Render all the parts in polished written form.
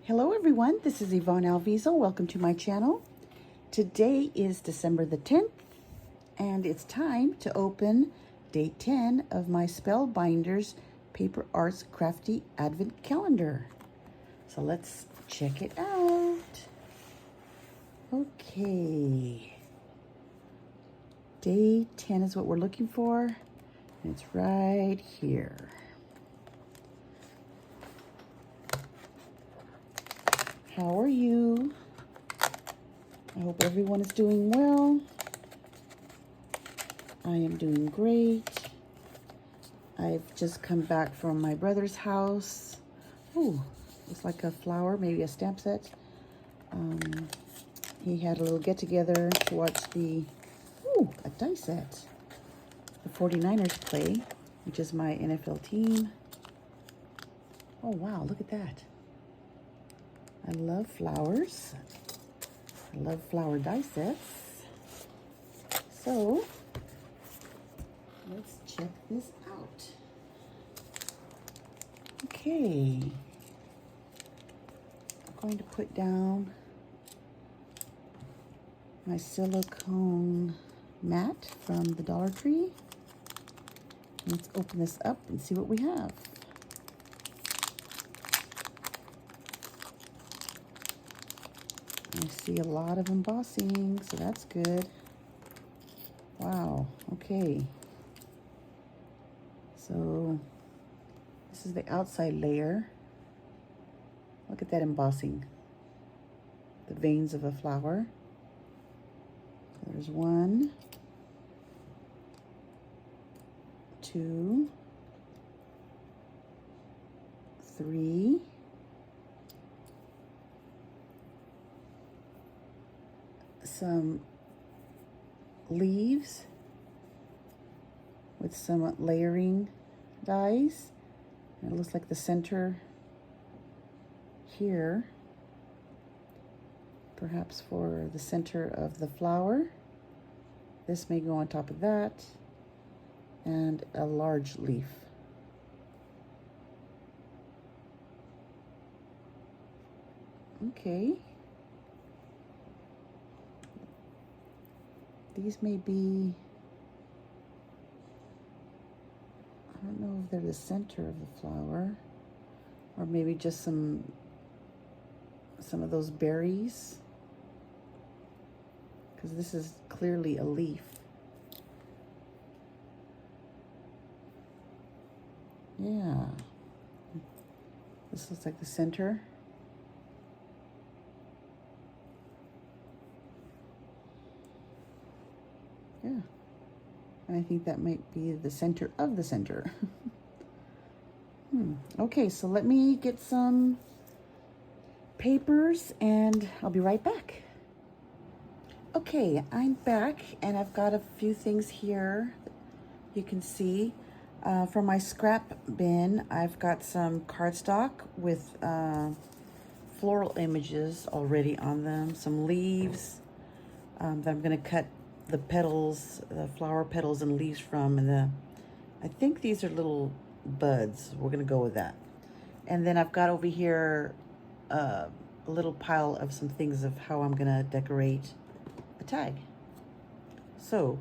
Hello everyone, this is Yvonne Alviso. Welcome to my channel. Today is December the 10th and it's time to open day 10 of my Spellbinders Paper Arts Crafty Advent Calendar. So let's check it out. Okay. Day 10 is what we're looking for. And it's right here. How are you? I hope everyone is doing well. I am doing great. I've just come back from my brother's house. Ooh, looks like a flower, maybe a stamp set. He had a little get-together to watch a dice set. The 49ers play, which is my NFL team. Oh, wow, look at that. I love flowers. I love flower die sets. So, let's check this out. Okay. I'm going to put down my silicone mat from the Dollar Tree. Let's open this up and see what we have. I see a lot of embossing, so that's good. Wow, okay. So this is the outside layer. Look at that embossing. The veins of a flower. There's 1, 2, 3. Some leaves with some layering dies. And it looks like the center here, perhaps for the center of the flower. This may go on top of that, and a large leaf. Okay. These may be, I don't know if they're the center of the flower, or maybe just some of those berries, because this is clearly a leaf. Yeah, this looks like the center. Yeah, and I think that might be the center of the center. Okay, so let me get some papers and I'll be right back. Okay, I'm back and I've got a few things here you can see. From my scrap bin, I've got some cardstock with floral images already on them, some leaves that I'm going to cut the petals, the flower petals and leaves from, and I think these are little buds. We're going to go with that. And then I've got over here a little pile of some things of how I'm going to decorate a tag. So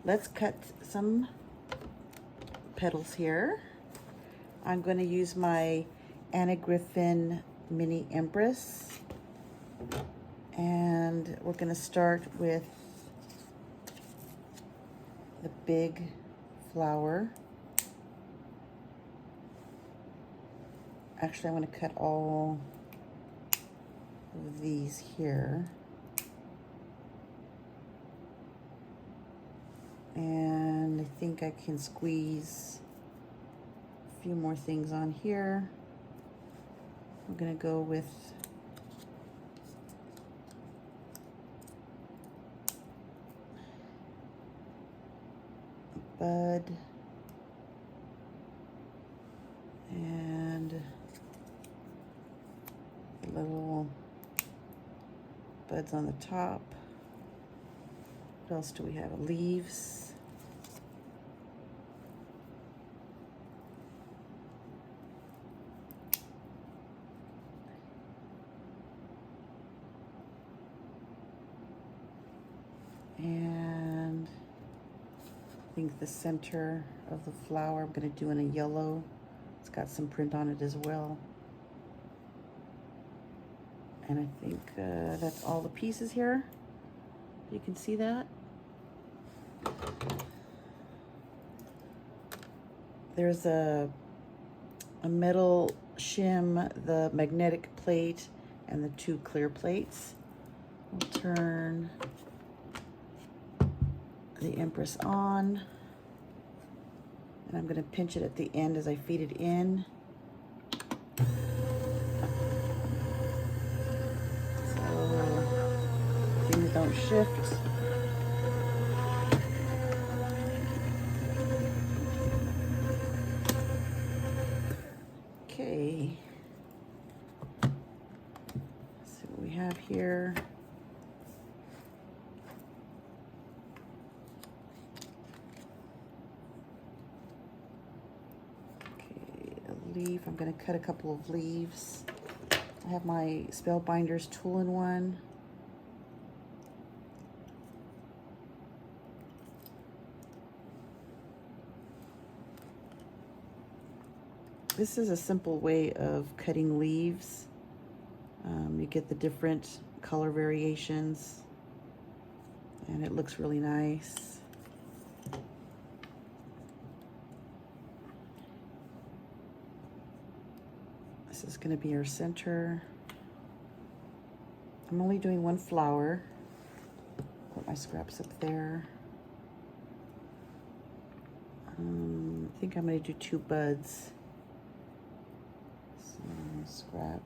let's cut some petals here. I'm going to use my Anna Griffin Mini Empress, and we're going to start with the big flower. Actually, I want to cut all of these here. And I think I can squeeze a few more things on here. We're going to go with a bud and little buds on the top. What else do we have? Leaves. think the center of the flower I'm going to do in a yellow. It's got some print on it as well. And I think that's all the pieces here. You can see that. There's a metal shim, the magnetic plate, and the 2 clear plates. We'll turn the Empress on. And I'm going to pinch it at the end as I feed it in. So things don't shift. Okay. Let's see what we have here. Leaf. I'm going to cut a couple of leaves. I have my Spellbinders tool-in-one. This is a simple way of cutting leaves. You get the different color variations, and it looks really nice. This is going to be our center. I'm only doing 1 flower. Put my scraps up there. I think I'm going to do 2 buds. So, scrap.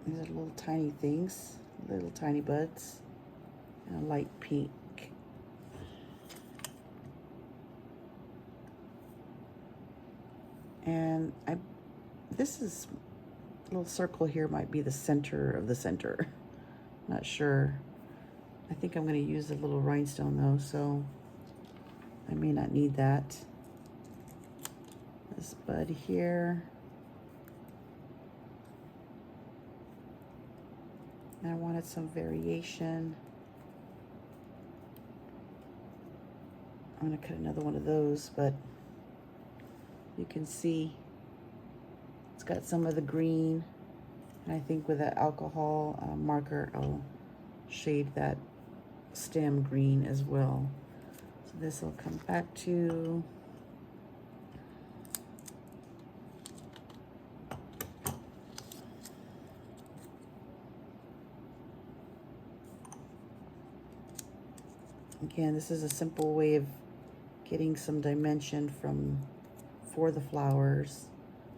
These are little tiny things, little tiny buds. And a light pink. And this is a little circle here might be the center of the center. Not sure. I think I'm going to use a little rhinestone though, so I may not need that. This bud here. And I wanted some variation. I'm going to cut another one of those, but you can see it's got some of the green. And I think with that alcohol marker, I'll shade that stem green as well. So this will come back to again, this is a simple way of getting some dimension for the flowers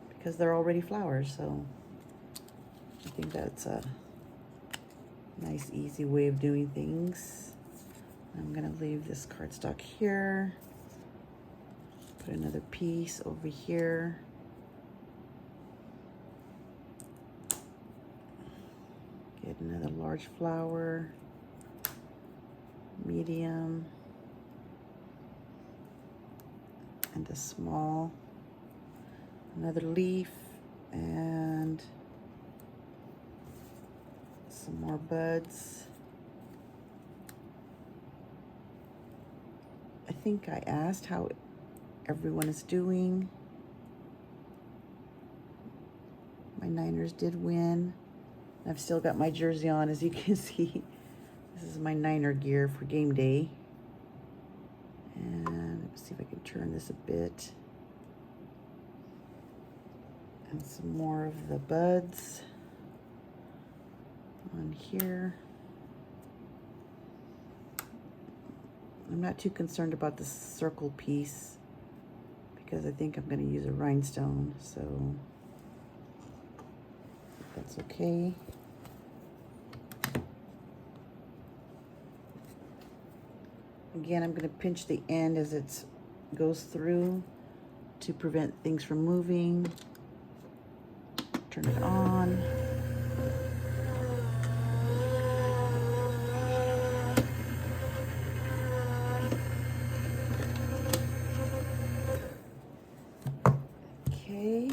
because they're already flowers, so I think that's a nice easy way of doing things. I'm gonna leave this cardstock here, put another piece over here, get another large flower, medium, and a small, another leaf, and some more buds. I think I asked how everyone is doing. My Niners did win. I've still got my jersey on, as you can see. This is my Niner gear for game day. And let's see if I can turn this a bit. And some more of the buds on here. I'm not too concerned about the circle piece because I think I'm going to use a rhinestone, so that's okay. Again, I'm going to pinch the end as it goes through to prevent things from moving. Turn it on. Okay.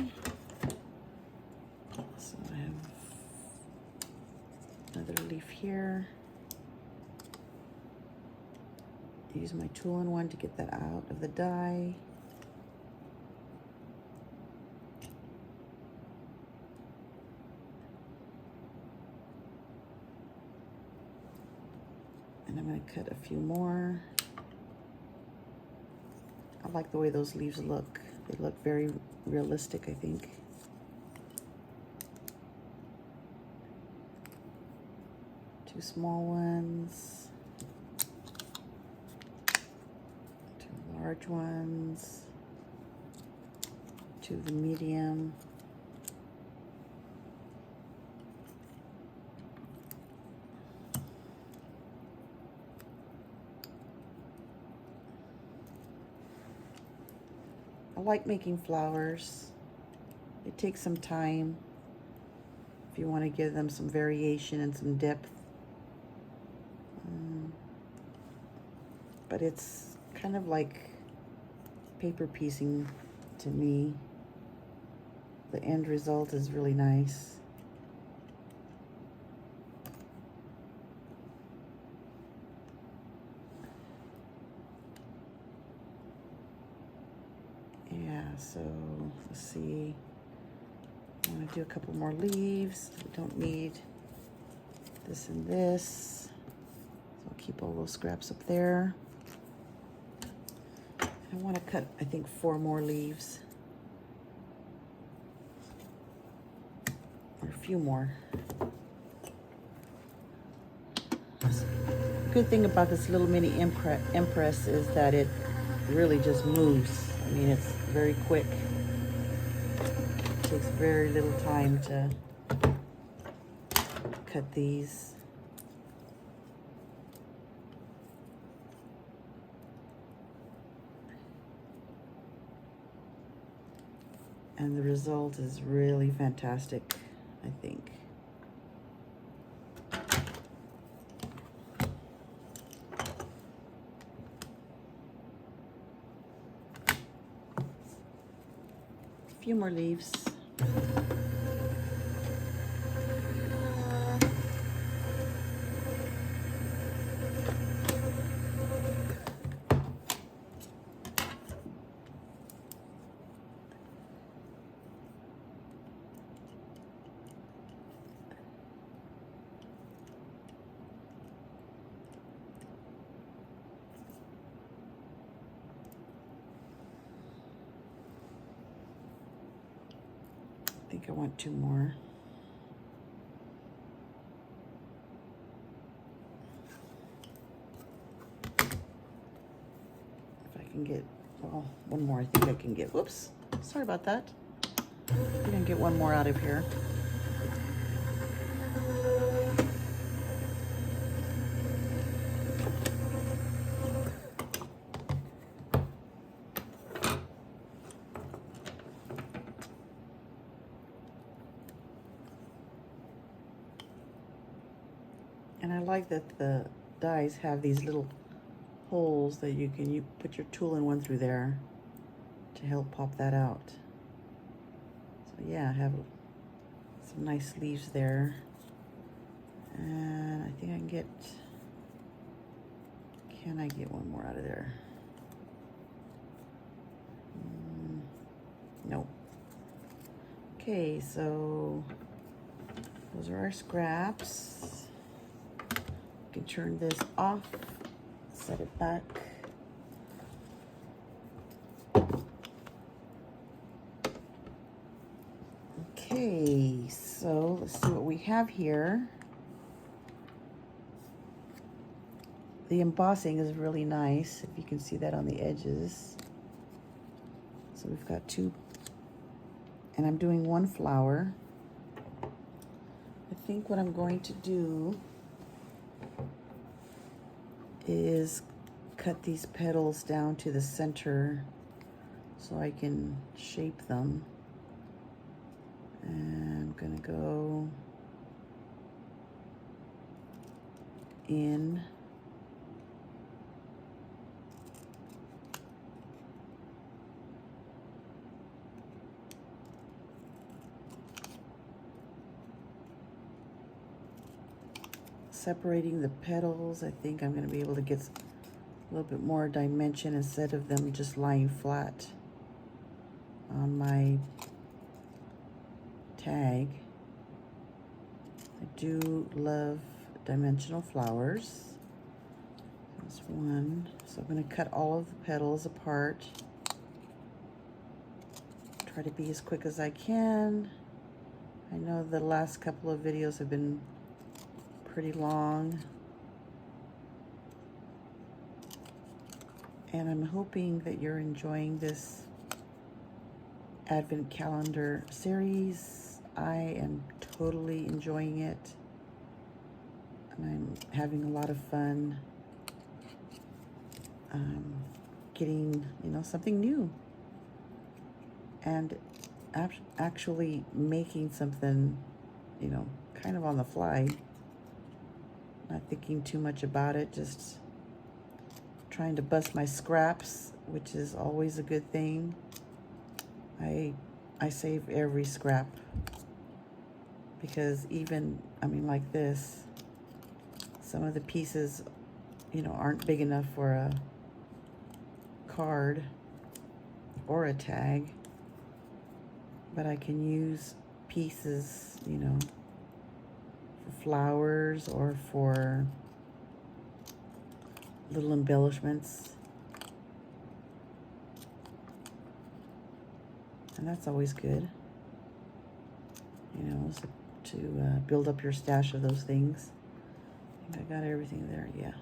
use my tool-in-one to get that out of the die. And I'm going to cut a few more. I like the way those leaves look. They look very realistic, I think. Two small ones. Two large ones. Two of the medium. I like making flowers. It takes some time if you want to give them some variation and some depth. But it's kind of like paper piecing to me. The end result is really nice. Yeah, so let's see. I want to do a couple more leaves. We don't need this and this. So I'll keep all those scraps up there. I want to cut, I think, 4 more leaves. Or a few more. The good thing about this little mini Empress is that it really just moves. I mean, it's very quick. It takes very little time to cut these. And the result is really fantastic, I think. A few more leaves. I think I want 2 more. If I can get, well, 1 more I think I can get. Whoops, sorry about that. I think I can get 1 more out of here. And I like that the dies have these little holes that you can put your tool-in-one through there to help pop that out. So yeah, I have some nice leaves there. And I think I can I get 1 more out of there? Nope. Okay, so those are our scraps. You can turn this off, set it back. Okay, so let's see what we have here. The embossing is really nice, if you can see that on the edges. So we've got 2, and I'm doing 1 flower. I think what I'm going to do is cut these petals down to the center so I can shape them. And I'm gonna go in. Separating the petals, I think I'm going to be able to get a little bit more dimension instead of them just lying flat on my tag. I do love dimensional flowers. There's one. So I'm going to cut all of the petals apart. Try to be as quick as I can. I know the last couple of videos have been pretty long. And I'm hoping that you're enjoying this Advent calendar series. I am totally enjoying it. And I'm having a lot of fun getting, you know, something new. And actually making something, you know, kind of on the fly. Not thinking too much about it, just trying to bust my scraps, which is always a good thing. I save every scrap because even, I mean, like this, some of the pieces, you know, aren't big enough for a card or a tag, but I can use pieces, you know, for flowers or for little embellishments. And that's always good, you know, so to build up your stash of those things. I think I got everything there, yeah.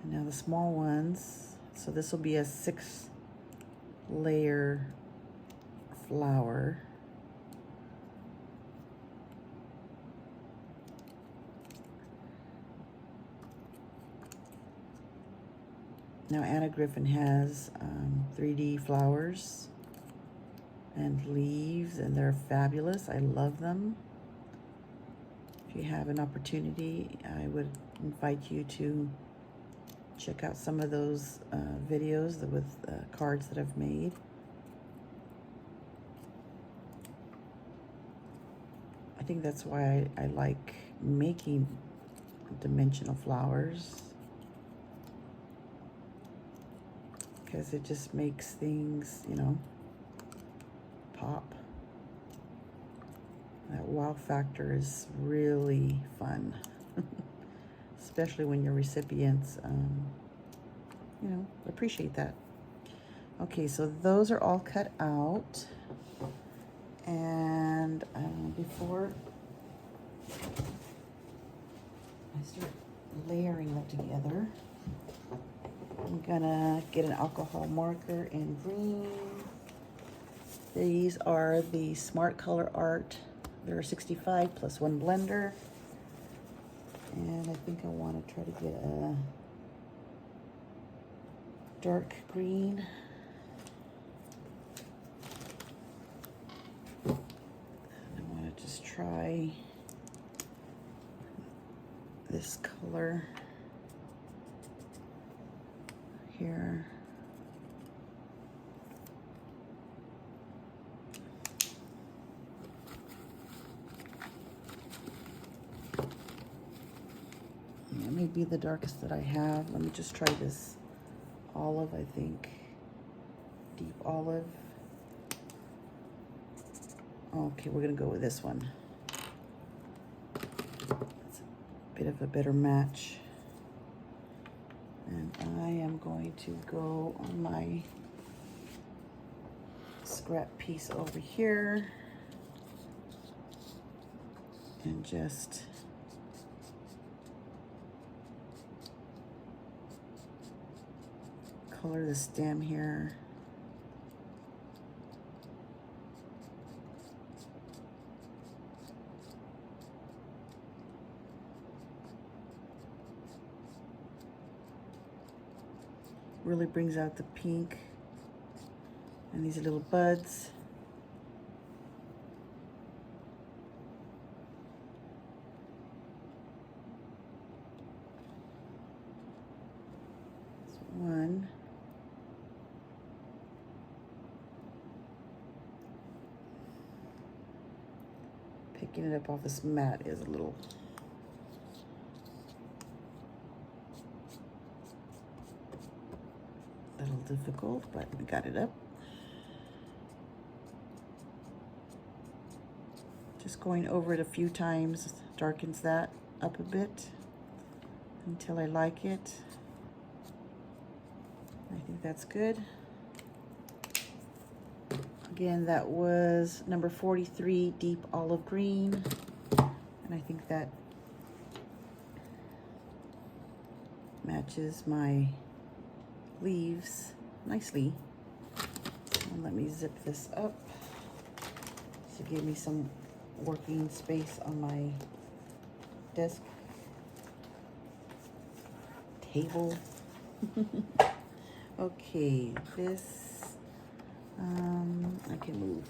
And now the small ones. So this will be a 6-layer flower. Now Anna Griffin has 3D flowers and leaves, and they're fabulous. I love them. If you have an opportunity, I would invite you to check out some of those videos with cards that I've made. I think that's why I like making dimensional flowers, because it just makes things, you know, pop. That wow factor is really fun, especially when your recipients, you know, appreciate that. Okay, so those are all cut out. And before I start layering them together, I'm gonna get an alcohol marker in green. These are the Smart Color Art. They're 65 plus 1 blender. And I think I want to try to get a dark green. And I want to just try this color here. That may be the darkest that I have. Let me just try this olive, I think. Deep olive. Okay, we're gonna go with this one. It's a bit of a better match. And I am going to go on my scrap piece over here and just color the stem here. Really brings out the pink and these little buds. That's one. Picking it up off this mat is a little little difficult, but we got it up. Just going over it a few times darkens that up a bit until I like it. I think that's good. Again, that was number 43, deep olive green. And I think that matches my leaves nicely. And let me zip this up to give me some working space on my desk table. Okay, this I can move.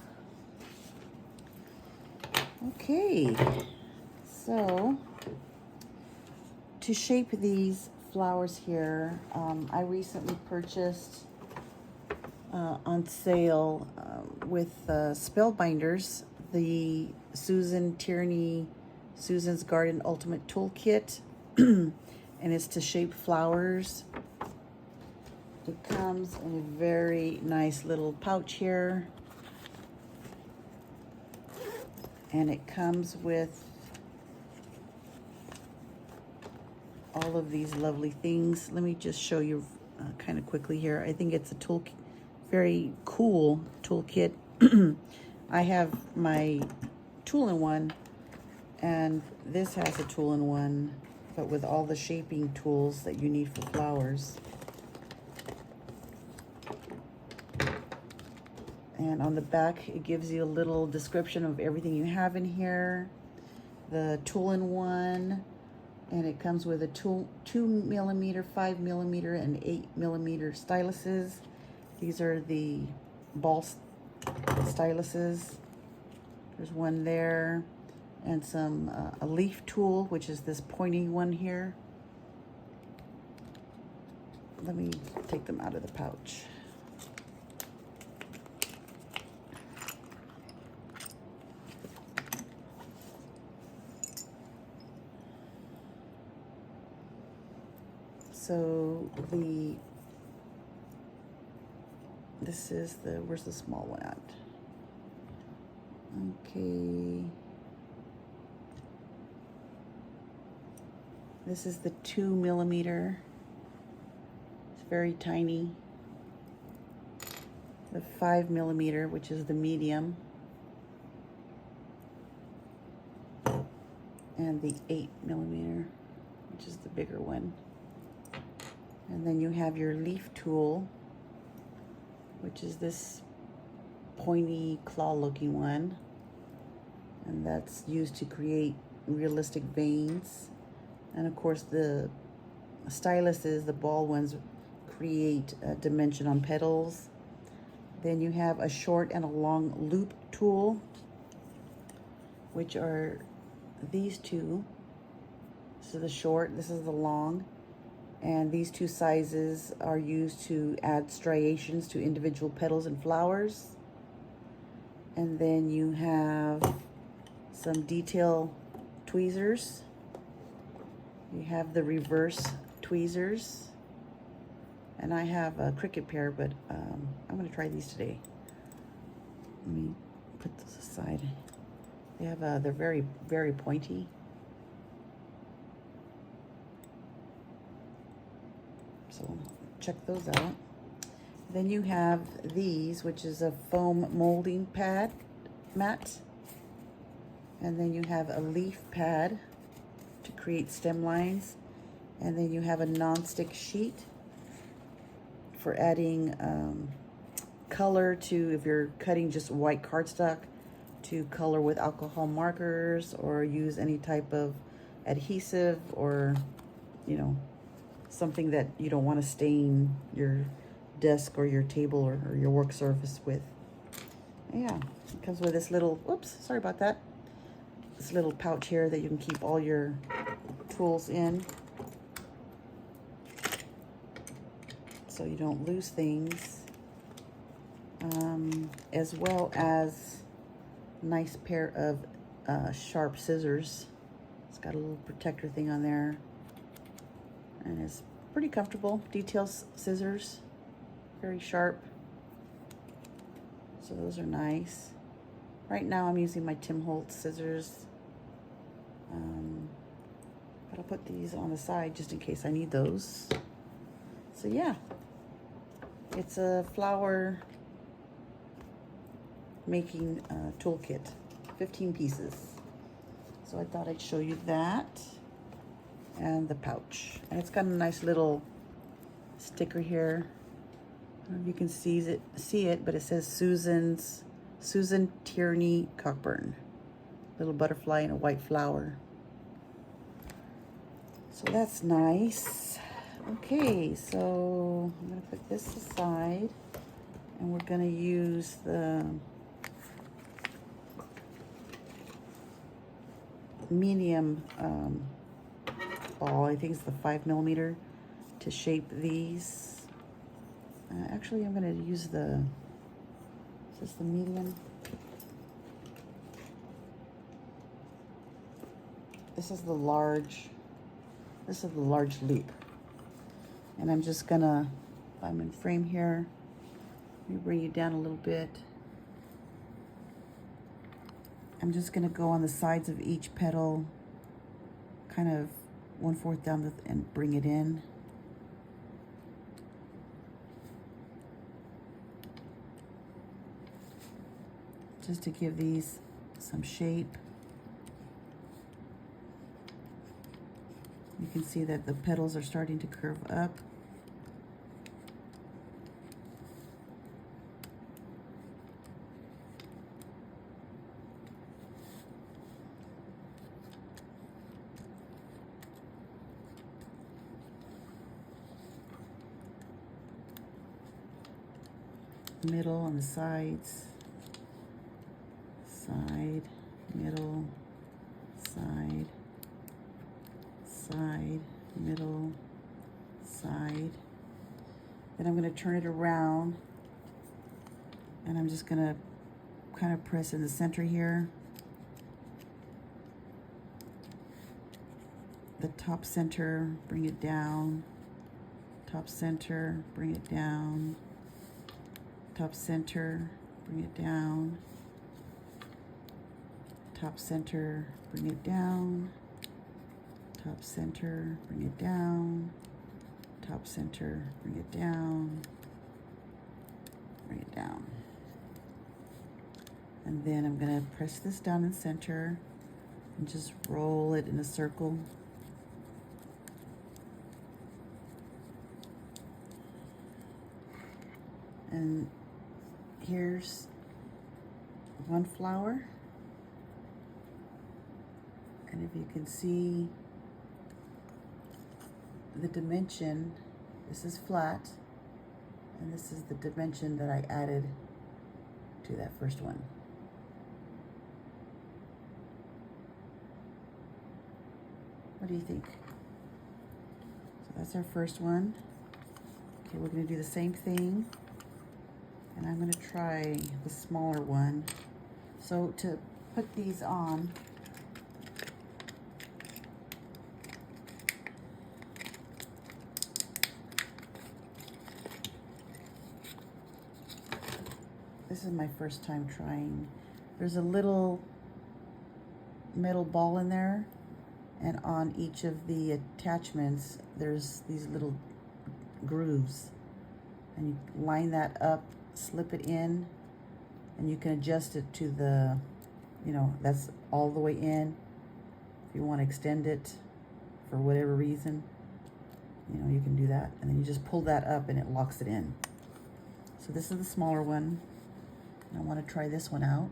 Okay, so to shape these flowers here, I recently purchased on sale with Spellbinders the Susan Tierney Susan's Garden Ultimate Toolkit, and it's to shape flowers. It comes in a very nice little pouch here, and it comes with all of these lovely things. Let me just show you kind of quickly here. I think it's a very cool toolkit. I have my tool-in-one, and this has a tool-in-one, but with all the shaping tools that you need for flowers. And on the back, it gives you a little description of everything you have in here. The tool-in-one, and it comes with a 2mm, 5mm, and 8mm styluses. These are the ball styluses. There's one there, and some a leaf tool, which is this pointy one here. Let me take them out of the pouch. So this is where's the small one at? Okay. This is the 2mm. It's very tiny. The 5mm, which is the medium. And the 8mm, which is the bigger one. And then you have your leaf tool, which is this pointy claw-looking one. And that's used to create realistic veins. And of course the styluses, the ball ones, create a dimension on petals. Then you have a short and a long loop tool, which are these two. This is the short, this is the long. And these two sizes are used to add striations to individual petals and flowers. And then you have some detail tweezers. You have the reverse tweezers. And I have a Cricut pair, but I'm gonna try these today. Let me put this aside. They have they're very, very pointy. So check those out. Then you have these, which is a foam molding mat. And then you have a leaf pad to create stem lines. And then you have a non-stick sheet for adding color to, if you're cutting just white cardstock, to color with alcohol markers, or use any type of adhesive, or, you know, something that you don't want to stain your desk or your table or your work surface with. Yeah, it comes with this little, oops, sorry about that. This little pouch here that you can keep all your tools in, so you don't lose things. As well as a nice pair of sharp scissors. It's got a little protector thing on there. And it's pretty comfortable. Detail scissors. very sharp. So those are nice. Right now I'm using my Tim Holtz scissors. But I'll put these on the side just in case I need those. So yeah, it's a flower making toolkit, 15 pieces. So I thought I'd show you that. And the pouch. And it's got a nice little sticker here. I don't know if you can see it, but it says Susan Tierney Cockburn. Little butterfly and a white flower. So that's nice. Okay, so I'm gonna put this aside and we're gonna use the medium ball. I think it's the 5mm to shape these. Actually, I'm gonna use is this the medium? This is the large loop. And I'm just gonna, if I'm in frame here, let me bring you down a little bit. I'm just gonna go on the sides of each petal, kind of 1/4 down and bring it in. Just to give these some shape. You can see that the petals are starting to curve up. Middle on the sides, side, middle, side, side, middle, side. Then I'm going to turn it around and I'm just going to kind of press in the center here. The top center, bring it down. Top center, bring it down. Top center, bring it down. Top center, bring it down. Top center, bring it down. Top center, bring it down. Bring it down. And then I'm gonna press this down in center and just roll it in a circle. And here's one flower. And if you can see the dimension, this is flat, and this is the dimension that I added to that first one. What do you think? So that's our first one. Okay, we're gonna do the same thing. And I'm gonna try the smaller one. So to put these on, this is my first time trying. There's a little metal ball in there, and on each of the attachments, there's these little grooves. And you line that up, slip it in, and you can adjust it to the, that's all the way in. If you want to extend it for whatever reason, you can do that. And then you just pull that up and it locks it in. So this is the smaller one. And I want to try this one out.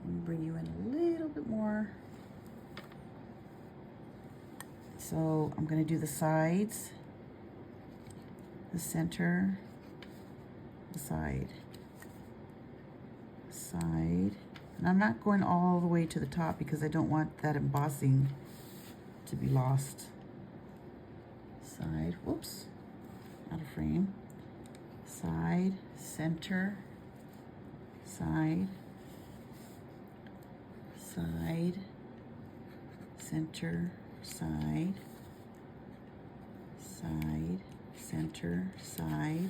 Let me bring you in a little bit more. So I'm going to do the sides, the center, the side, side. And I'm not going all the way to the top because I don't want that embossing to be lost. Side, whoops, out of frame. Side, center, side, side, center, side, side, center, side,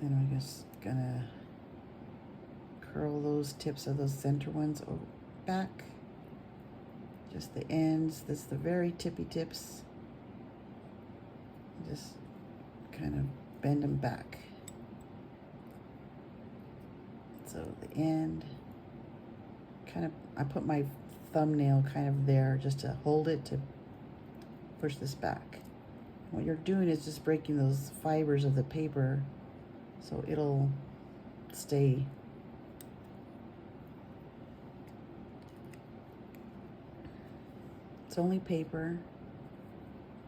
Then I'm just gonna curl those tips of those center ones back. Just the ends, this is the very tippy tips. Just kind of bend them back. So the end, kind of, I put my thumbnail kind of there just to hold it to push this back. What you're doing is just breaking those fibers of the paper so it'll stay. It's only paper,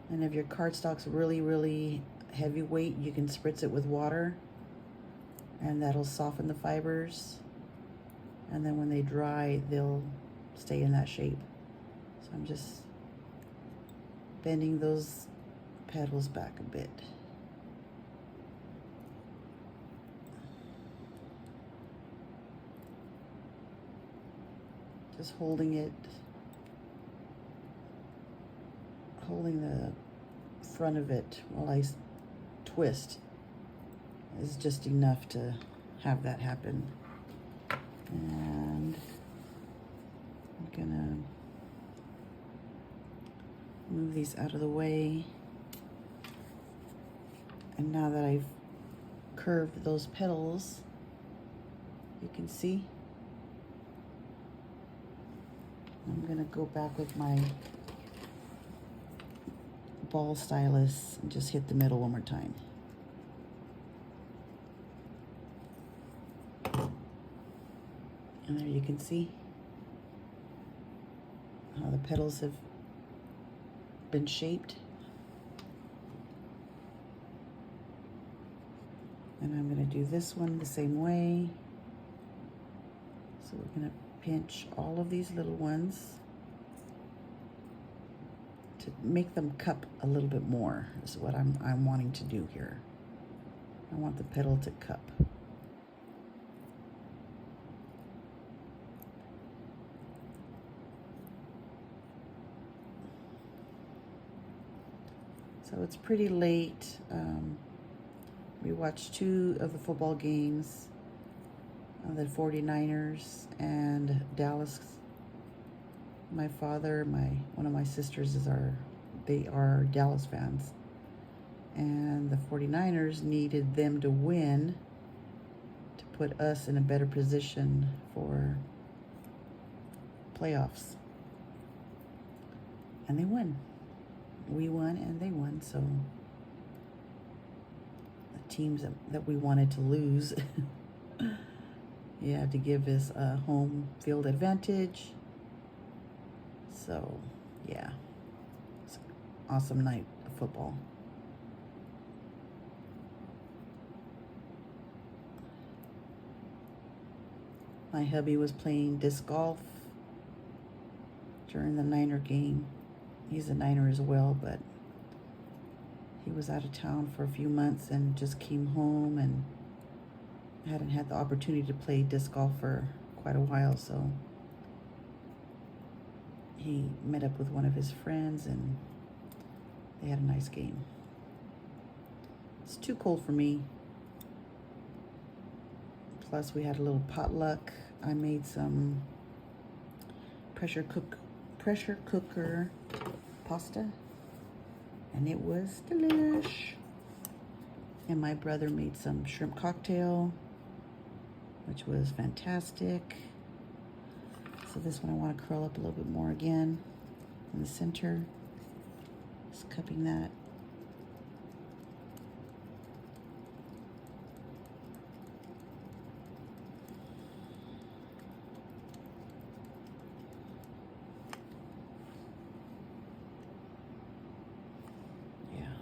and if your cardstock's really, really heavyweight, you can spritz it with water, and that'll soften the fibers, and then when they dry, they'll stay in that shape. So I'm just bending those petals back a bit. Just holding it, holding the front of it while I twist is just enough to have that happen. And I'm gonna move these out of the way. And now that I've curved those petals, you can see, I'm gonna go back with my ball stylus and just hit the middle one more time. And there you can see how the petals have been shaped. And I'm going to do this one the same way. So we're going to pinch all of these little ones to make them cup a little bit more, is what I'm wanting to do here. I want the petal to cup. So it's pretty late. We watched 2 of the football games, the 49ers and Dallas. My father, one of my sisters they are Dallas fans. And the 49ers needed them to win to put us in a better position for playoffs. And they won. We won and they won, so the teams that we wanted to lose, you have to give us a home field advantage. So, yeah, it's an awesome night of football. My hubby was playing disc golf during the Niner game. He's a Niner as well, but he was out of town for a few months and just came home and hadn't had the opportunity to play disc golf for quite a while, so he met up with one of his friends and they had a nice game. It's too cold for me. Plus we had a little potluck. I made some pressure cooker pasta, and it was delish. And my brother made some shrimp cocktail, which was fantastic. So this one I want to curl up a little bit more again in the center. Just cupping that.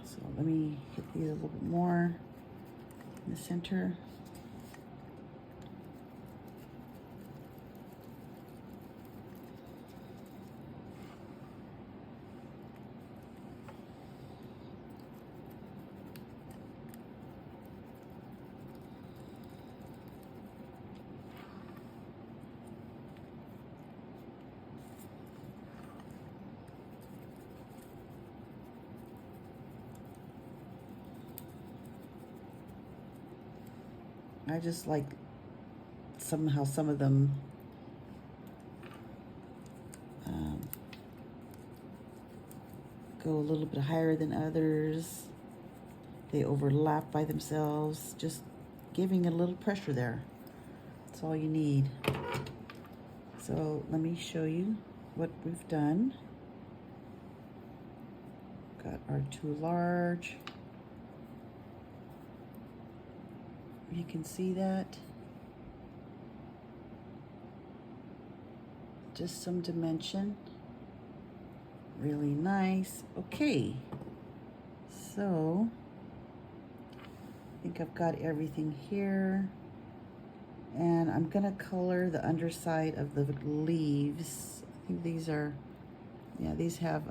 So let me hit these a little bit more in the center. I just like somehow some of them go a little bit higher than others. They overlap by themselves, just giving a little pressure there. That's all you need. So let me show you what we've done. Got our 2 large. You can see that. Just some dimension. Really nice. Okay. So I think I've got everything here. And I'm gonna color the underside of the leaves. I think these are, yeah, these have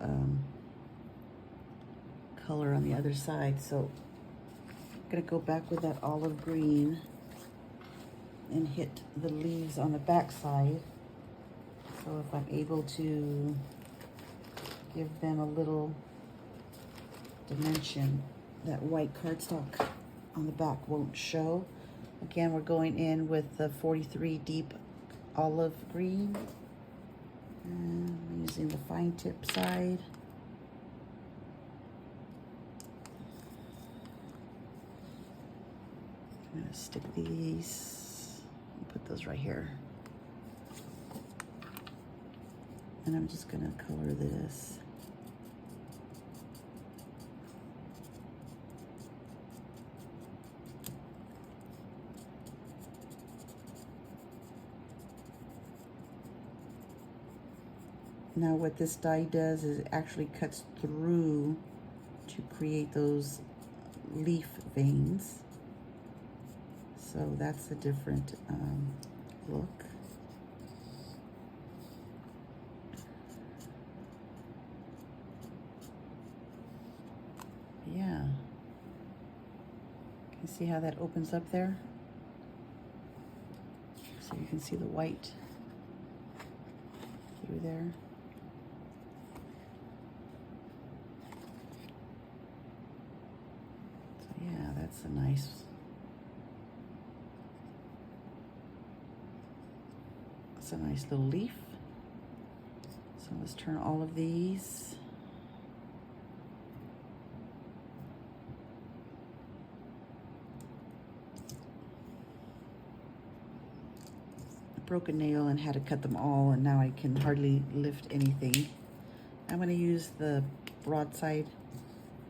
color on the other side. So I'm gonna go back with that olive green and hit the leaves on the back side. So if I'm able to give them a little dimension, that white cardstock on the back won't show. Again, we're going in with the 43 deep olive green. And I'm using the fine tip side. I'm gonna stick these, put those right here. And I'm just gonna color this. Now what this die does is it actually cuts through to create those leaf veins. So that's a different look. Yeah. Can you see how that opens up there? So you can see the white through there. So yeah, that's a nice, that's a nice little leaf. So let's turn all of these. Broke a nail and had to cut them all, and now I can hardly lift anything. I'm going to use the broadside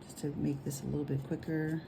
just to make this a little bit quicker.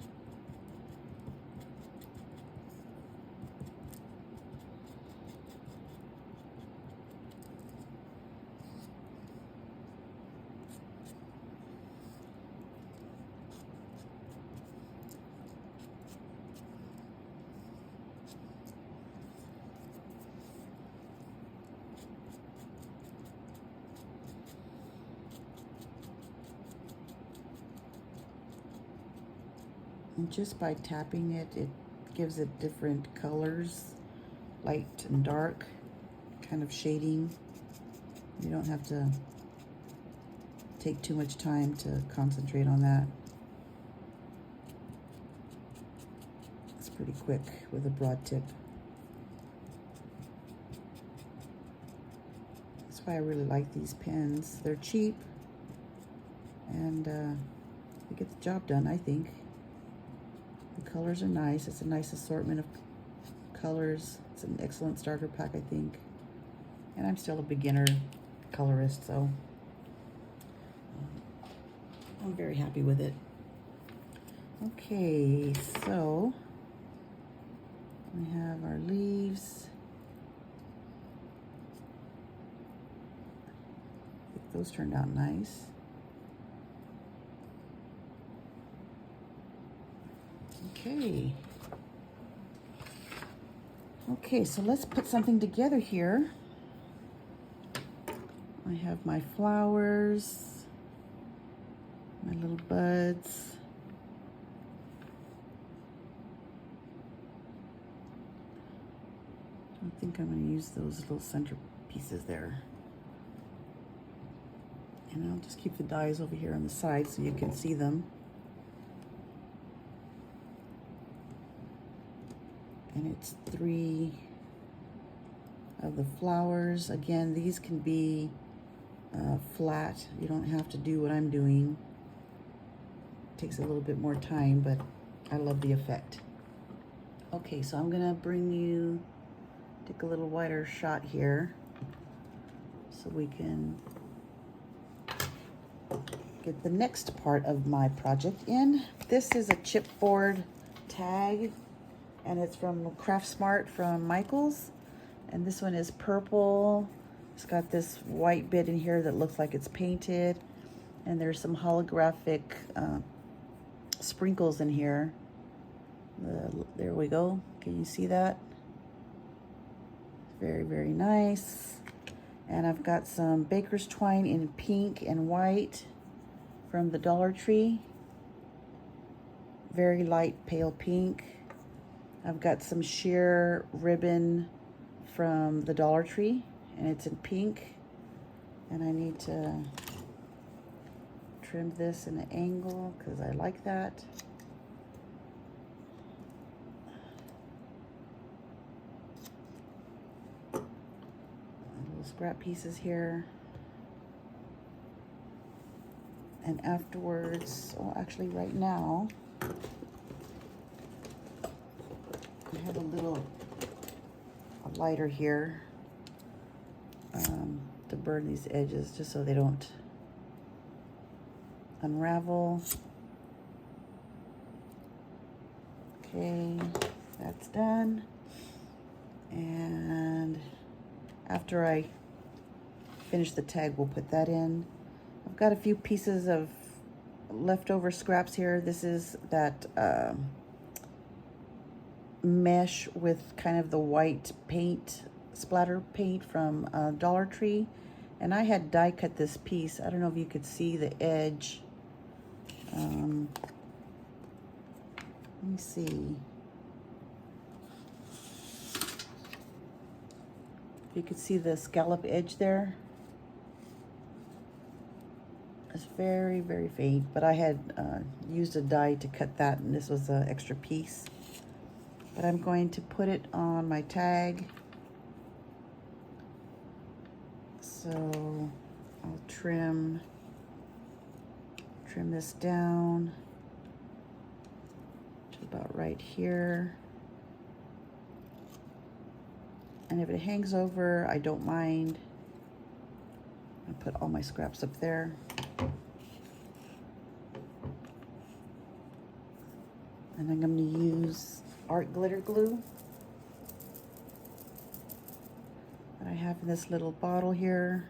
And just by tapping it, it gives it different colors, light and dark, kind of shading. You don't have to take too much time to concentrate on that. It's pretty quick with a broad tip. That's why I really like these pens. They're cheap and they get the job done, I think. The colors are nice. It's a nice assortment of colors. It's an excellent starter pack, I think. And I'm still a beginner colorist, so I'm very happy with it. Okay, so we have our leaves. I think those turned out nice. Okay. Okay, so let's put something together here. I have my flowers, my little buds. I think I'm going to use those little center pieces there. And I'll just keep the dies over here on the side so you can see them. And it's 3 of the flowers. Again, these can be flat. You don't have to do what I'm doing. It takes a little bit more time, but I love the effect. Okay, so I'm gonna take a little wider shot here so we can get the next part of my project in. This is a chipboard tag, and it's from Craft Smart from Michaels. And this one is purple. It's got this white bit in here that looks like it's painted. And there's some holographic sprinkles in here. There we go. Can you see that? Very, very nice. And I've got some baker's twine in pink and white from the Dollar Tree. Very light pale pink. I've got some sheer ribbon from the Dollar Tree, and it's in pink. And I need to trim this in an angle because I like that. Little scrap pieces here. And afterwards, well, actually right now, I have a lighter here to burn these edges just so they don't unravel. Okay, that's done. And after I finish the tag, we'll put that in. I've got a few pieces of leftover scraps here. This is that mesh with kind of the white paint, splatter paint from Dollar Tree. And I had die cut this piece. I don't know if you could see the edge. Let me see. You could see the scallop edge there. It's very, very faint, but I had used a die to cut that, and this was an extra piece. But I'm going to put it on my tag. So I'll trim this down to about right here. And if it hangs over, I don't mind. I put all my scraps up there. And I'm going to use art glitter glue that I have in this little bottle here.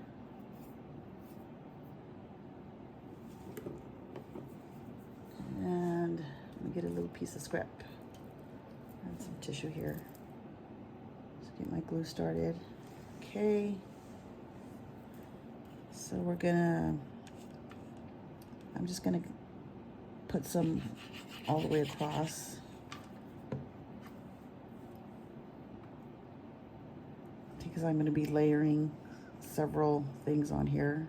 And let me get a little piece of scrap and some tissue here. Let's get my glue started. Okay. So I'm just gonna put some all the way across. Because I'm going to be layering several things on here.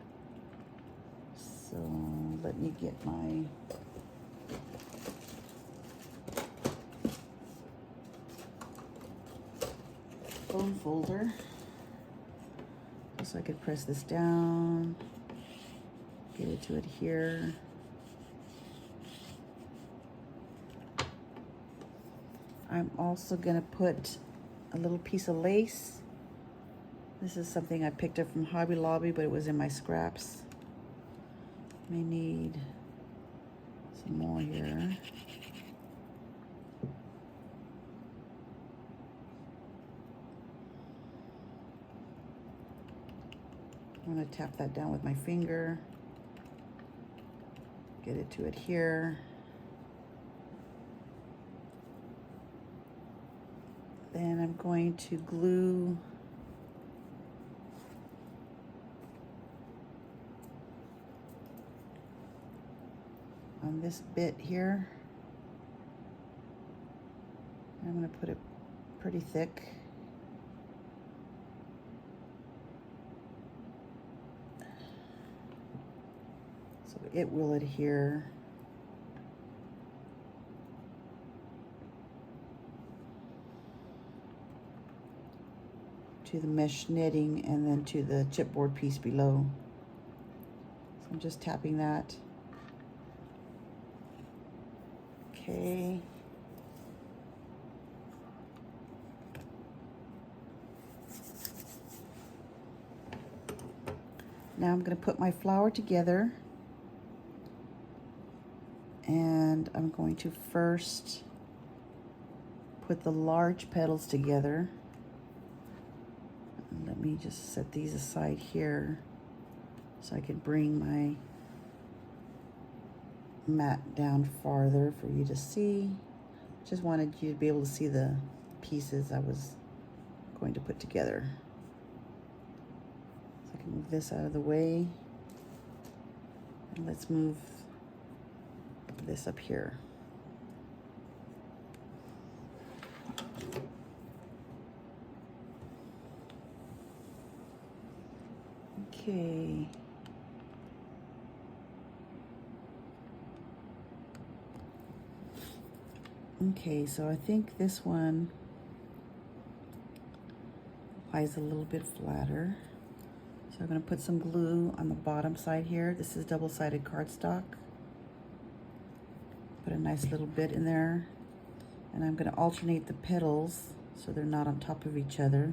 So let me get my foam folder so I could press this down, get it to adhere. I'm also going to put a little piece of lace. This is something I picked up from Hobby Lobby, but it was in my scraps. May need some more here. I'm going to tap that down with my finger, get it to adhere. Then I'm going to glue on this bit here. I'm going to put it pretty thick. So it will adhere. to the mesh knitting and then to the chipboard piece below. So I'm just tapping that. Okay. Now I'm going to put my flower together, and I'm going to first put the large petals together. And let me just set these aside here so I can bring my mat down farther for you to see. Just wanted you to be able to see the pieces I was going to put together. Move this out of the way, and let's move this up here. Okay. Okay, so I think this one lies a little bit flatter. So I'm going to put some glue on the bottom side here. This is double-sided cardstock. Put a nice little bit in there. And I'm going to alternate the petals so they're not on top of each other.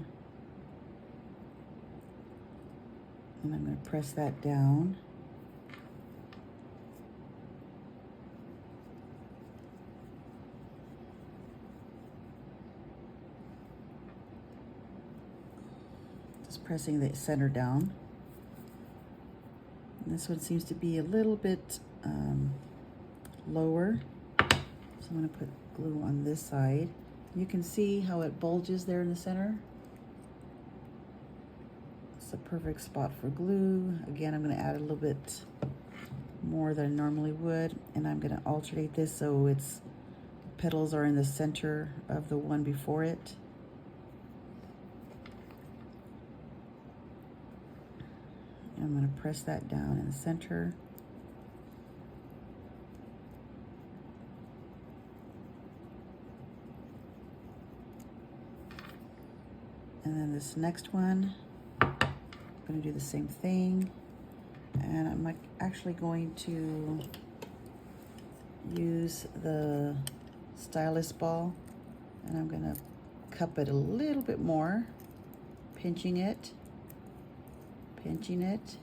And I'm going to press that down. Just pressing the center down. And this one seems to be a little bit lower. So I'm going to put glue on this side. You can see how it bulges there in the center. It's a perfect spot for glue. Again, I'm going to add a little bit more than I normally would. And I'm going to alternate this so its petals are in the center of the one before it. I'm going to press that down in the center. And then this next one, I'm going to do the same thing. And I'm actually going to use the stylus ball, and I'm going to cup it a little bit more, pinching it. Pinching it.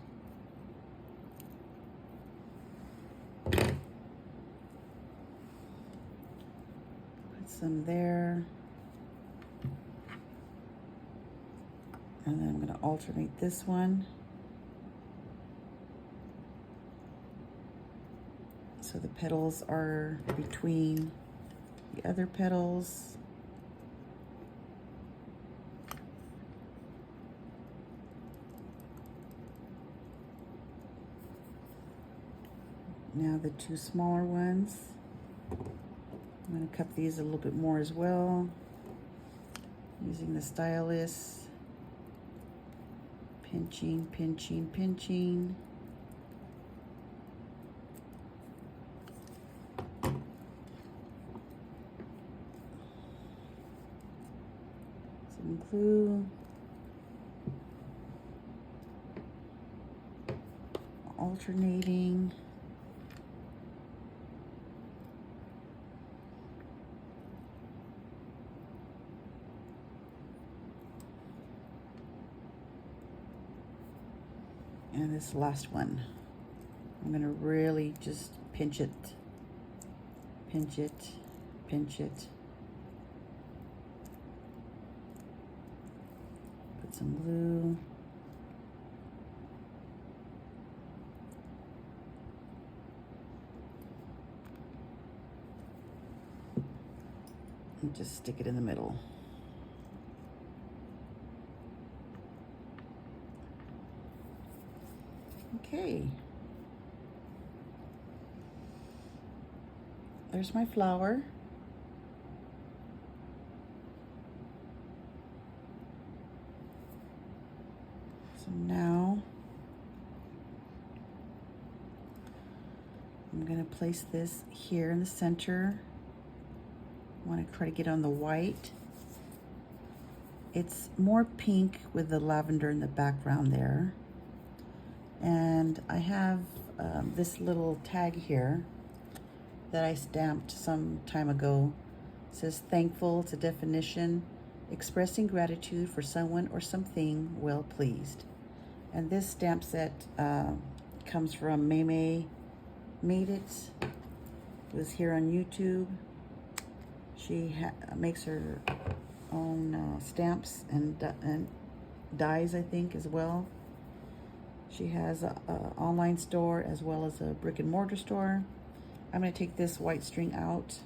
Put some there. And then I'm going to alternate this one. So the petals are between the other petals. Now the two smaller ones, I'm going to cut these a little bit more as well, using the stylus, pinching, pinching, pinching. Some glue. Alternating. And this last one, I'm going to really just pinch it, pinch it, pinch it. Put some glue. And just stick it in the middle. Okay, there's my flower. So now I'm going to place this here in the center. I want to try to get on the white. It's more pink with the lavender in the background there. And I have this little tag here that I stamped some time ago. It says, thankful. It's a definition, expressing gratitude for someone or something well pleased. And this stamp set comes from May Made It. It was here on YouTube. She makes her own stamps and dies, I think, as well. She has an online store as well as a brick and mortar store. I'm going to take this white string out,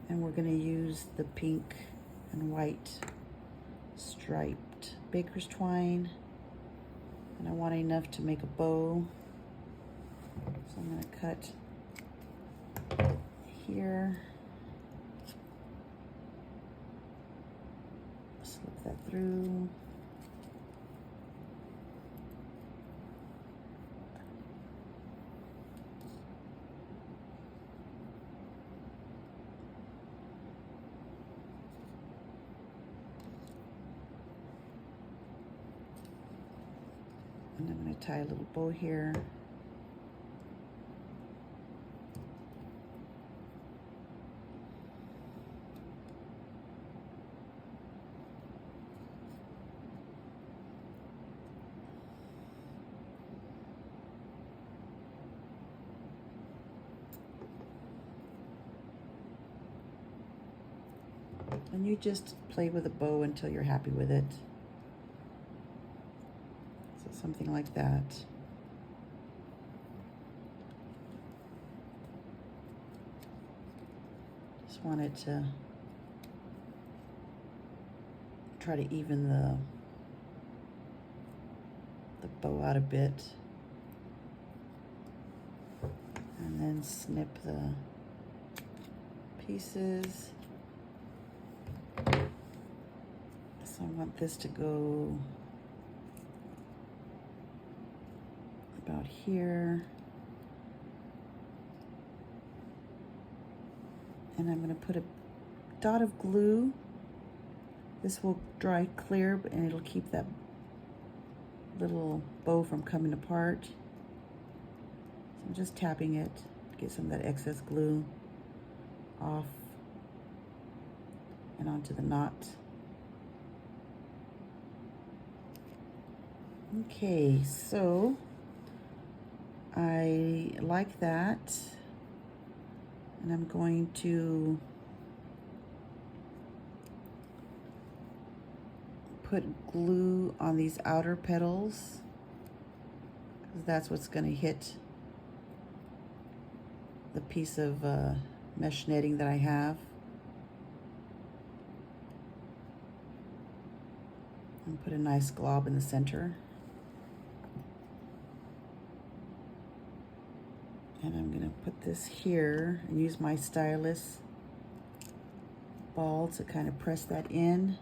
and we're going to use the pink and white striped baker's twine, and I want enough to make a bow, so I'm going to cut here, slip that through. And I'm going to tie a little bow here. And you just play with the bow until you're happy with it. So something like that. Just wanted to try to even the bow out a bit. And then snip the pieces. So I want this to go about here. And I'm going to put a dot of glue. This will dry clear and it'll keep that little bow from coming apart. So I'm just tapping it to get some of that excess glue off and onto the knot. Okay, so I like that, and I'm going to put glue on these outer petals, because that's what's going to hit the piece of mesh netting that I have. And put a nice glob in the center. And I'm going to put this here and use my stylus ball to kind of press that in.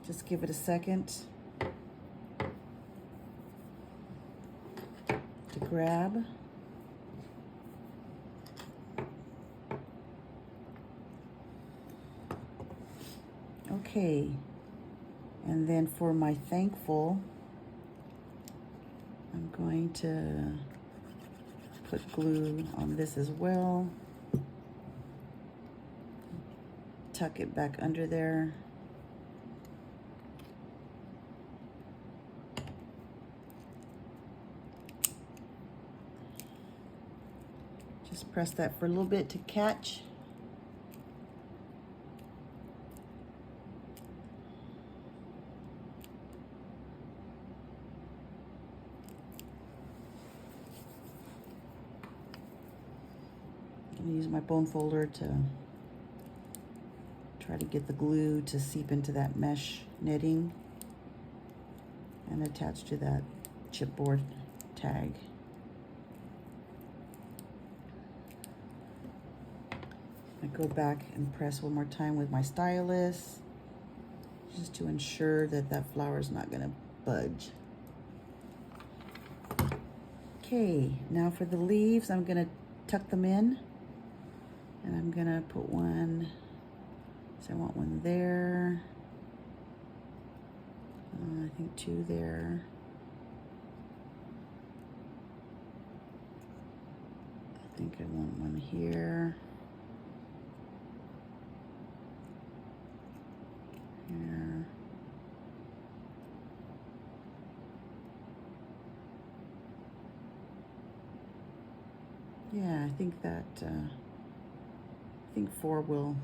Just give it a second to grab. Okay, and then for my thankful, I'm going to put glue on this as well. Tuck it back under there. Just press that for a little bit to catch. I'm gonna use my bone folder to try to get the glue to seep into that mesh knitting and attach to that chipboard tag. I go back and press one more time with my stylus just to ensure that that flower is not going to budge. Okay, now for the leaves, I'm going to tuck them in And I'm gonna put one, so I want one there. I think two there. I think I want one here. Here. Yeah, I think that, I think 4 will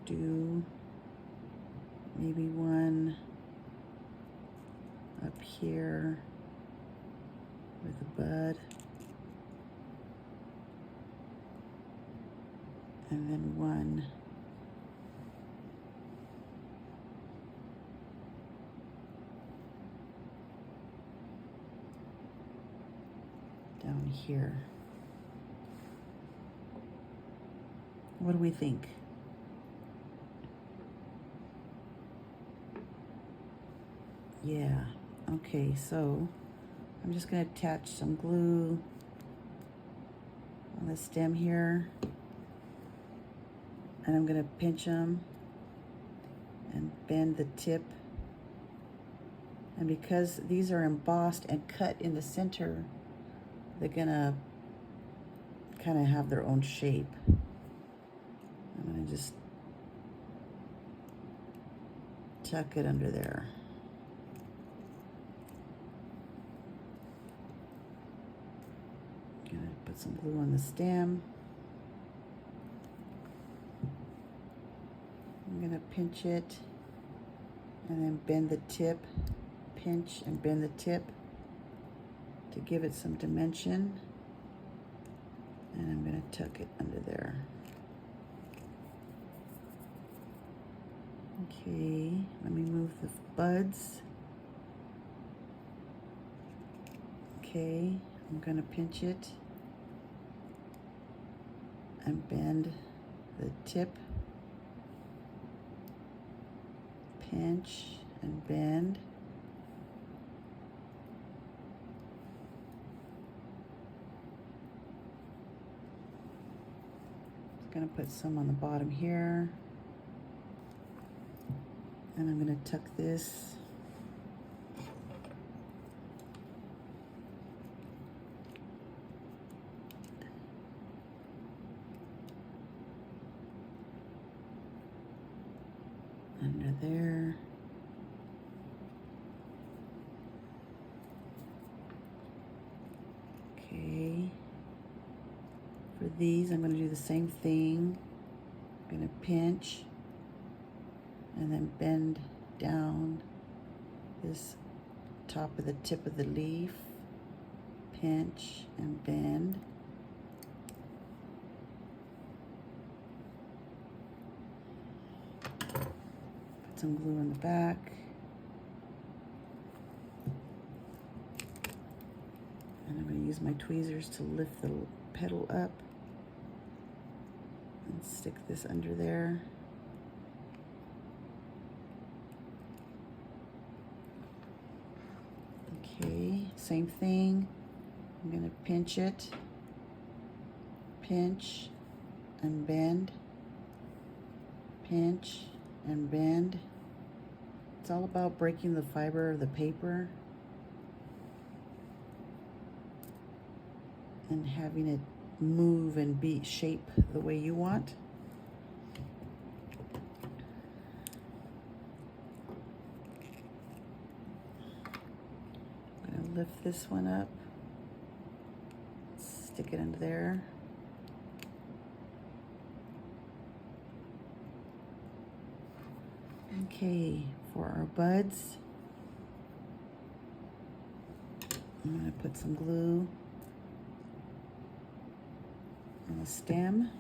do. Maybe one up here with a bud. And then one down here. What do we think? Yeah, okay, so I'm just gonna attach some glue on the stem here, and I'm gonna pinch them and bend the tip. And because these are embossed and cut in the center, they're gonna kind of have their own shape. I'm gonna just tuck it under there. Gonna put some glue on the stem. I'm gonna pinch it and then bend the tip, pinch and bend the tip to give it some dimension. And I'm gonna tuck it under there. Okay, let me move the buds. Okay, I'm gonna pinch it and bend the tip, pinch and bend. Gonna put some on the bottom here, and I'm gonna tuck this under there. Okay. For these, I'm going to do the same thing. I'm going to pinch and then bend down this top of the tip of the leaf. Pinch and bend. Put some glue on the back. And I'm going to use my tweezers to lift the petal up. And stick this under there. Okay, same thing. I'm going to pinch it, pinch and bend, pinch and bend. It's all about breaking the fiber of the paper and having it move and be shape the way you want. I'm gonna lift this one up, stick it under there. Okay, for our buds, I'm gonna put some glue on the stem.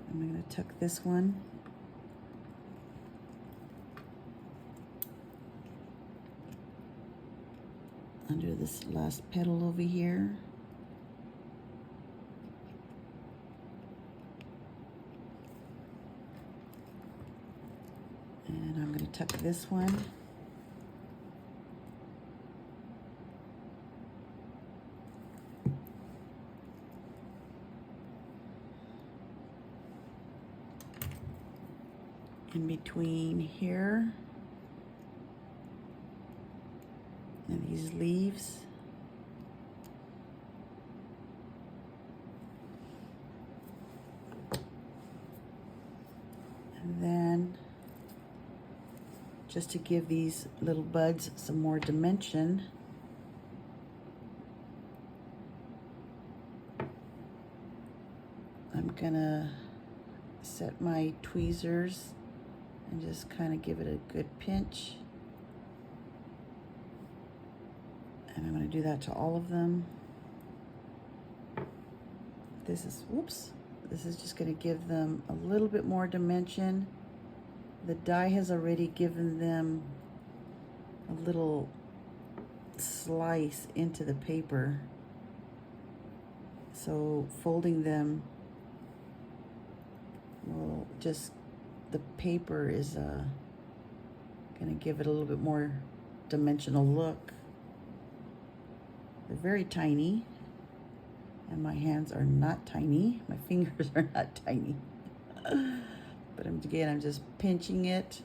I'm going to tuck this one under this last petal over here. And I'm going to tuck this one. in between here and these leaves. And then just to give these little buds some more dimension, I'm gonna set my tweezers and just kind of give it a good pinch. And I'm gonna do that to all of them. This is, whoops, this is just gonna give them a little bit more dimension. The die has already given them a little slice into the paper. So folding them will just, the paper is gonna give it a little bit more dimensional look. They're very tiny, and my hands are not tiny. My fingers are not tiny. But again, I'm just pinching it.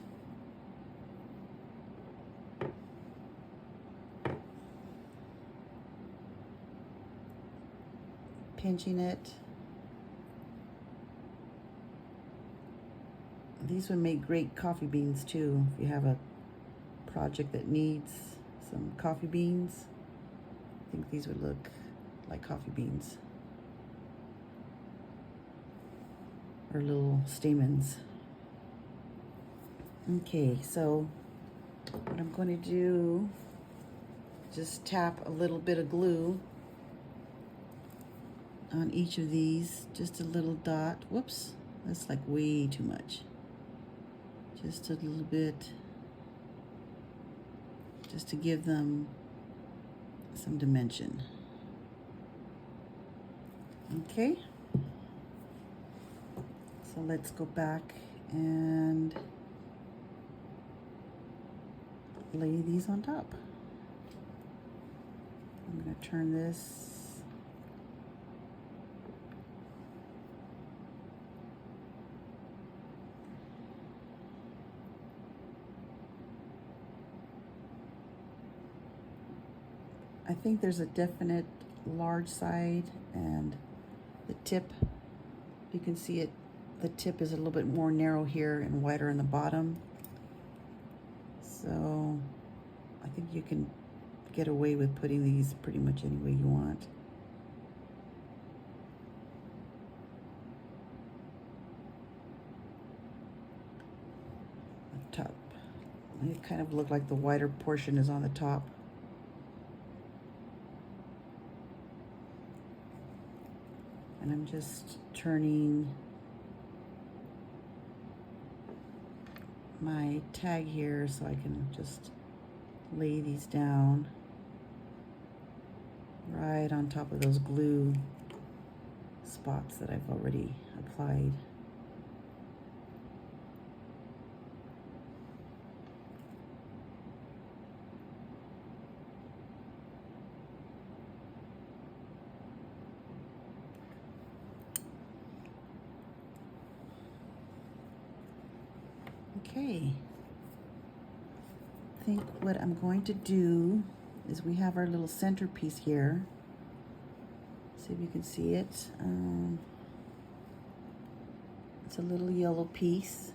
Pinching it. These would make great coffee beans too. If you have a project that needs some coffee beans, I think these would look like coffee beans. Or little stamens. Okay, so what I'm going to do, just tap a little bit of glue on each of these, just a little dot. Whoops, that's like way too much. Just a little bit, just to give them some dimension. Okay. So let's go back and lay these on top. I'm going to turn this. I think there's a definite large side, and the tip, you can see it, the tip is a little bit more narrow here and wider in the bottom. So I think you can get away with putting these pretty much any way you want. The top, it kind of looked like the wider portion is on the top. And I'm just turning my tag here so I can just lay these down right on top of those glue spots that I've already applied. Okay, I think what I'm going to do is, we have our little centerpiece here. See if you can see it. It's a little yellow piece.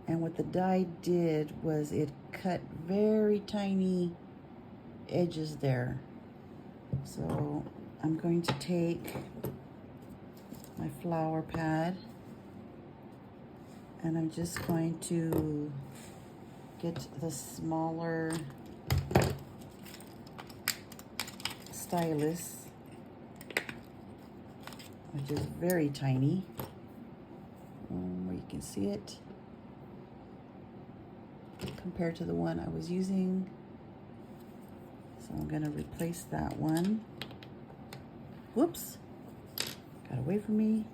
And what the die did was it cut very tiny edges there. So I'm going to take my flower pad, and I'm just going to get the smaller stylus, which is very tiny, where you can see it compared to the one I was using. So I'm going to replace that one. Whoops, got away from me.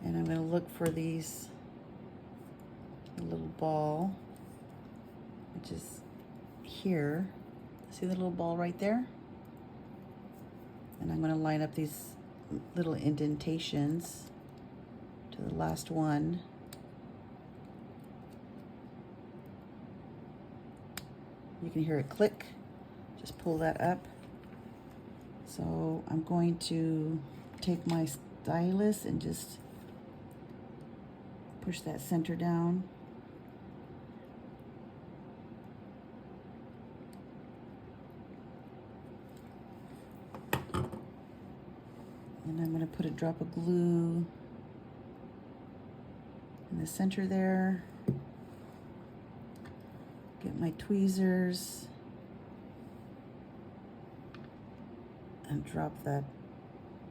And I'm going to look for these, a little ball, which is here. See the little ball right there? And I'm going to line up these little indentations to the last one. You can hear it click. Just pull that up. So I'm going to take my stylus and just push that center down. And I'm going to put a drop of glue in the center there. Get my tweezers and drop that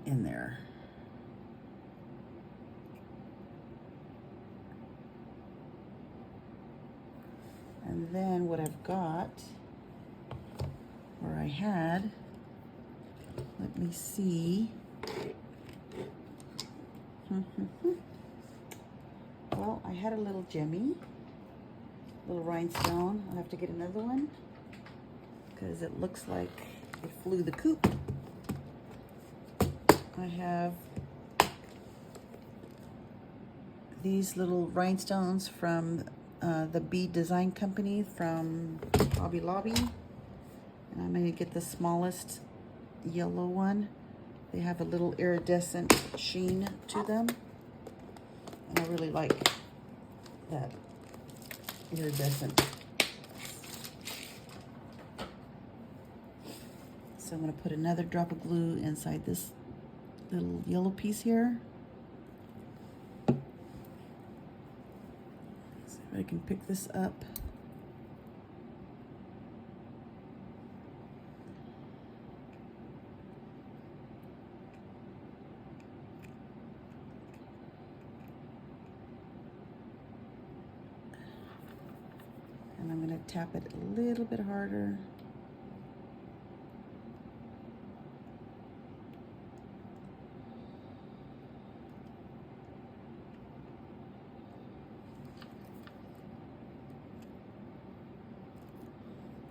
in there. And then what I've got, where I had, let me see. Well, I had a little gemmy, little rhinestone. I'll have to get another one because it looks like it flew the coop. I have these little rhinestones from the bead design company from Hobby Lobby. And I'm going to get the smallest yellow one. They have a little iridescent sheen to them. And I really like that iridescent. So I'm going to put another drop of glue inside this little yellow piece here. See if I can pick this up. And I'm going to tap it a little bit harder.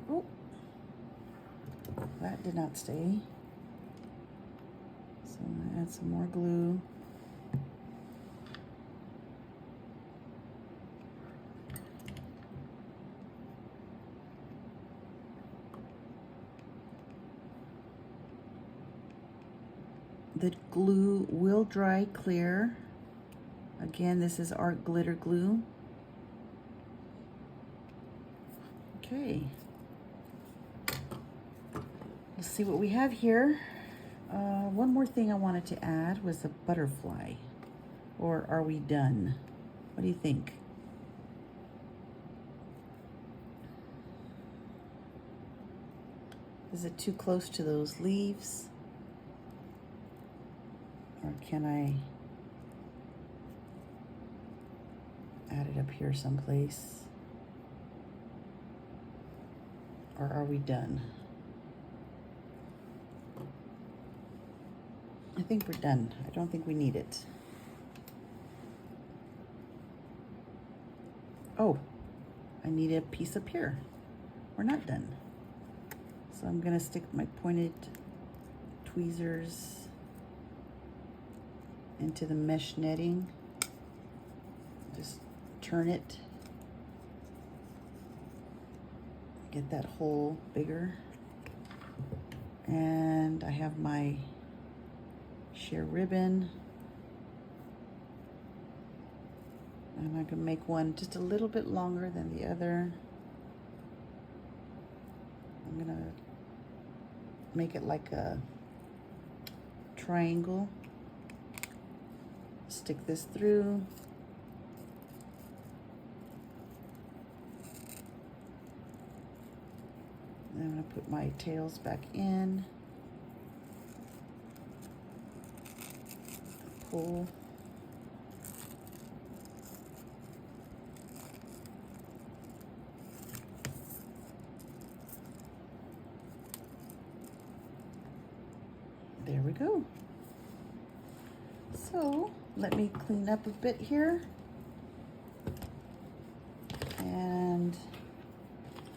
Oh, that did not stay. So I'm going to add some more glue. The glue will dry clear. Again, this is art glitter glue. Okay. Let's see what we have here. One more thing I wanted to add was a butterfly. Or are we done? What do you think? Is it too close to those leaves? Or can I add it up here someplace? Or are we done? I think we're done. I don't think we need it. Oh, I need a piece up here. We're not done. So I'm gonna stick my pointed tweezers into the mesh netting. Just turn it. Get that hole bigger. And I have my sheer ribbon. And I can make one just a little bit longer than the other. I'm gonna make it like a triangle. Stick this through. Then I'm gonna put my tails back in. Pull. There we go. So let me clean up a bit here. And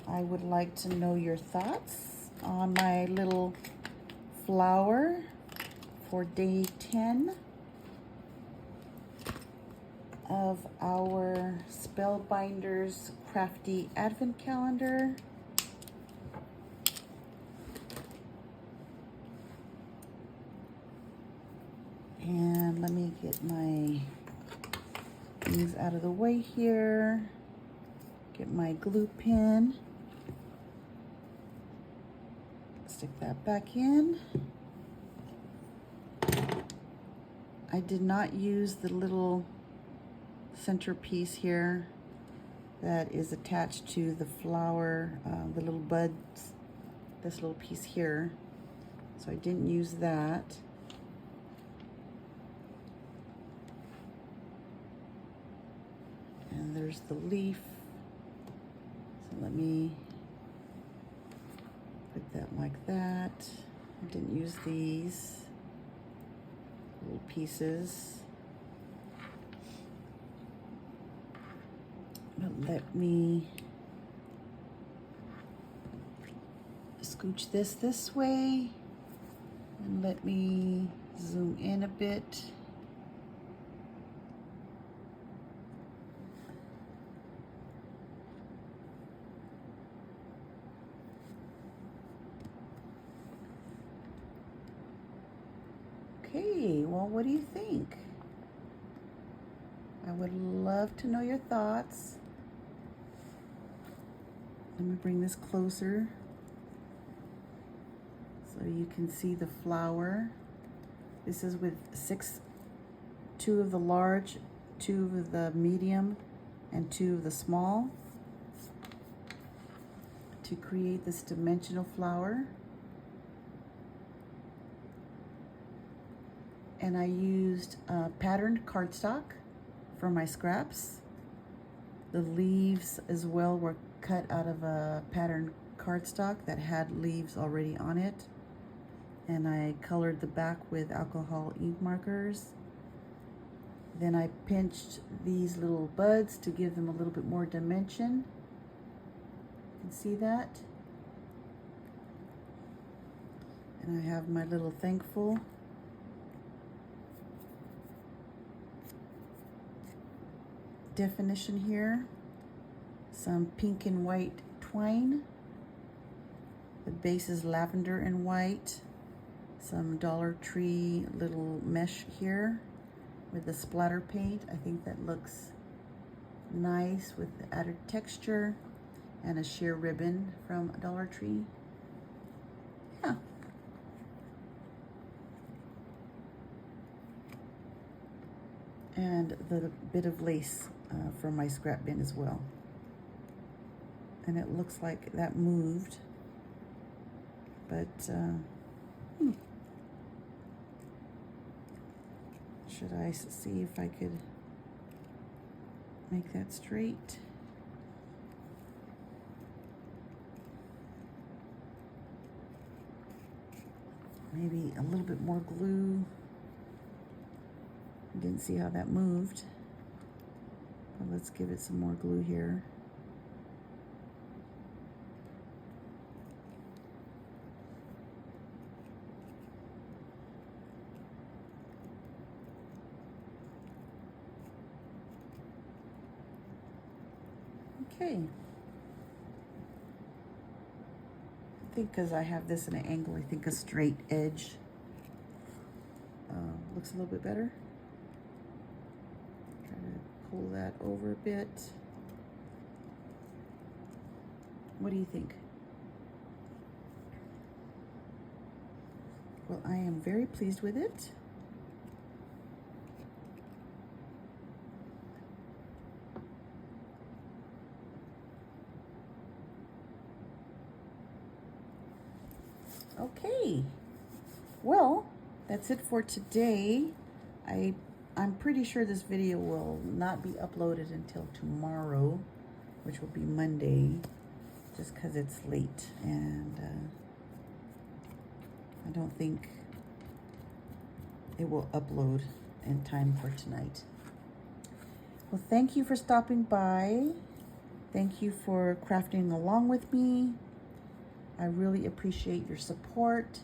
I would like to know your thoughts on my little flower for day 10 of our Spellbinders Crafty Advent Calendar. And let me get my things out of the way here. Get my glue pen. Stick that back in. I did not use the little centerpiece here that is attached to the flower, the little buds, this little piece here. So I didn't use that. And there's the leaf. So let me put that like that. I didn't use these little pieces. But let me scooch this way, and let me zoom in a bit. Okay, well, what do you think? I would love to know your thoughts. Let me bring this closer so you can see the flower. This is with two of the large, 2 of the medium, and 2 of the small to create this dimensional flower. And I used patterned cardstock for my scraps. The leaves as well were cut out of a patterned cardstock that had leaves already on it. And I colored the back with alcohol ink markers. Then I pinched these little buds to give them a little bit more dimension. You can see that. And I have my little thankful. Definition here. Some pink and white twine. The base is lavender and white. Some Dollar Tree little mesh here with the splatter paint. I think that looks nice with the added texture, and a sheer ribbon from Dollar Tree. Yeah. And the bit of lace from my scrap bin as well. And it looks like that moved, but should I see if I could make that straight? Maybe a little bit more glue. Didn't see how that moved, but let's give it some more glue here. Okay. I think because I have this in an angle, I think a straight edge looks a little bit better. Try to pull that over a bit. What do you think? Well, I am very pleased with it. Okay, well, that's it for today. I'm pretty sure this video will not be uploaded until tomorrow, which will be Monday, just because it's late, and I don't think it will upload in time for tonight. Well, thank you for stopping by. Thank you for crafting along with me. I really appreciate your support.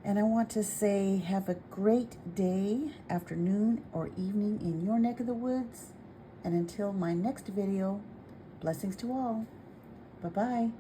And I want to say have a great day, afternoon, or evening in your neck of the woods. And until my next video, blessings to all. Bye-bye.